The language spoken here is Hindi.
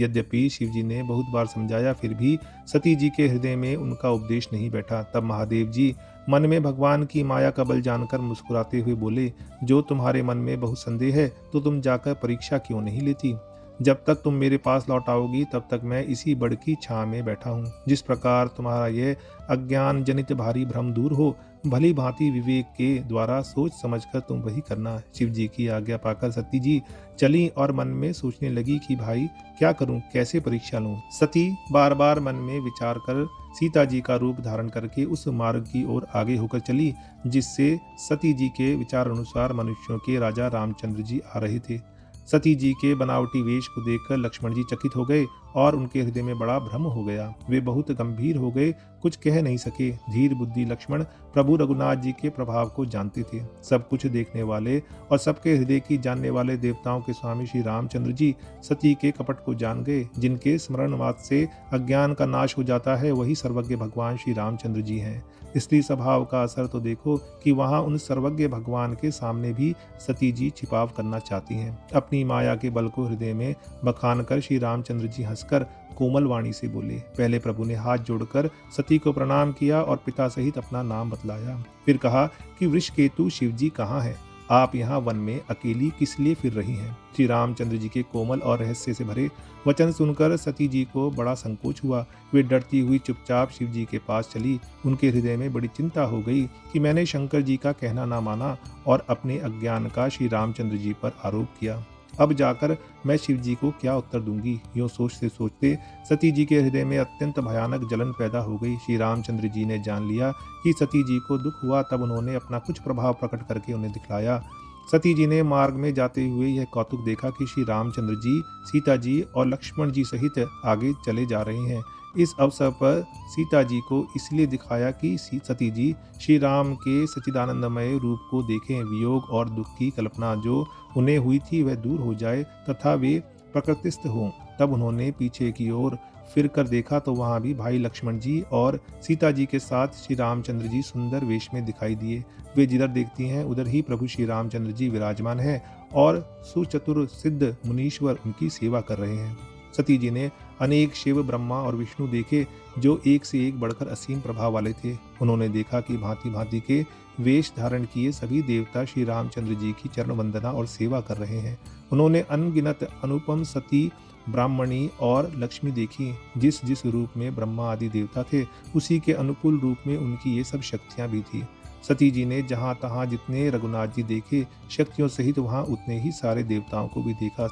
यद्यपि शिवजी ने बहुत बार समझाया, फिर भी सती जी के हृदय में उनका उपदेश नहीं बैठा। तब महादेव जी मन में भगवान की माया का बल जानकर मुस्कुराते हुए बोले, जो तुम्हारे मन में बहुत संदेह है तो तुम जाकर परीक्षा क्यों नहीं लेती। जब तक तुम मेरे पास लौट आओगी तब तक मैं इसी बड़ की छां में बैठा हूँ। जिस प्रकार तुम्हारा यह अज्ञान जनित भारी भ्रम दूर हो, भली भांति विवेक के द्वारा सोच समझकर तुम वही करना। शिव जी की आज्ञा पाकर सती जी चली और मन में सोचने लगी कि भाई क्या करूं, कैसे परीक्षा लूं। सती बार बार मन में विचार कर सीता जी का रूप धारण करके उस मार्ग की ओर आगे होकर चली जिससे सती जी के विचार अनुसार मनुष्यों के राजा रामचंद्र जी आ रहे थे। सती जी के बनावटी वेश को देखकर लक्ष्मण जी चकित हो गए और उनके हृदय में बड़ा भ्रम हो गया। वे बहुत गंभीर हो गए, कुछ कह नहीं सके। धीर बुद्धि लक्ष्मण प्रभु रघुनाथ जी के प्रभाव को जानते थे। सब कुछ देखने वाले और सबके हृदय की जानने वाले देवताओं के स्वामी श्री रामचंद्र जी सती के कपट को जान गए। जिनके स्मरण मात्र से अज्ञान का नाश हो जाता है, वही सर्वज्ञ भगवान श्री रामचंद्र जी हैं। स्त्री स्वभाव का असर तो देखो कि वहां उन सर्वज्ञ भगवान के सामने भी सती जी छिपाव करना चाहती हैं। अपनी माया के बल को हृदय में बखान कर श्री रामचंद्र जी हंसकर कोमल वाणी से बोले। पहले प्रभु ने हाथ जोड़कर सती को प्रणाम किया और पिता सहित अपना नाम बतलाया। फिर कहा कि वृषकेतु शिव जी कहाँ है, आप यहाँ वन में अकेली किस लिए फिर रही हैं। श्री रामचंद्र जी के कोमल और रहस्य से भरे वचन सुनकर सती जी को बड़ा संकोच हुआ। वे डरती हुई चुपचाप शिव जी के पास चली। उनके हृदय में बड़ी चिंता हो गई कि मैंने शंकर जी का कहना ना माना और अपने अज्ञान का श्री रामचंद्र जी पर आरोप किया। अब जाकर मैं शिव जी को क्या उत्तर दूंगी। यूं सोचते सोचते सती जी के हृदय में अत्यंत भयानक जलन पैदा हो गई। श्री रामचंद्र जी ने जान लिया कि सती जी को दुख हुआ, तब उन्होंने अपना कुछ प्रभाव प्रकट करके उन्हें दिखलाया। सती जी ने मार्ग में जाते हुए यह कौतुक देखा कि श्री रामचंद्र जी, सीता जी और लक्ष्मण जी सहित आगे चले जा रहे हैं। इस अवसर पर सीता जी को इसलिए दिखाया कि सती जी श्री राम के सच्चिदानंदमय रूप को देखें, वियोग और दुख की कल्पना जो उन्हें हुई थी वह दूर हो जाए तथा वे प्रकृतिस्थ हों। तब उन्होंने पीछे की ओर फिर कर देखा तो वहां भी भाई लक्ष्मण जी और सीता जी के साथ श्री रामचंद्र जी सुंदर वेश में दिखाई दिए। वे जिधर देखती हैं उधर ही प्रभु श्री रामचंद्र जी विराजमान हैं और सुचतुर सिद्ध मुनीश्वर उनकी सेवा कर रहे हैं। सती जी ने अनेक शिव, ब्रह्मा और विष्णु देखे जो एक से एक बढ़कर असीम प्रभाव वाले थे। उन्होंने देखा कि भांति भांति के वेश धारण किए सभी देवता श्री रामचंद्र जी की चरण वंदना और सेवा कर रहे हैं। उन्होंने अनगिनत अनुपम सती, ब्राह्मणी और लक्ष्मी देखी। जिस जिस रूप में ब्रह्मा आदि देवता थे उसी के अनुकूल रूप में उनकी ये सब शक्तियां भी थी। सती जी ने जहां तहां जितने रघुनाथ जी देखे शक्तियों सहित वहां उतने ही सारे देवताओं को भी देखा।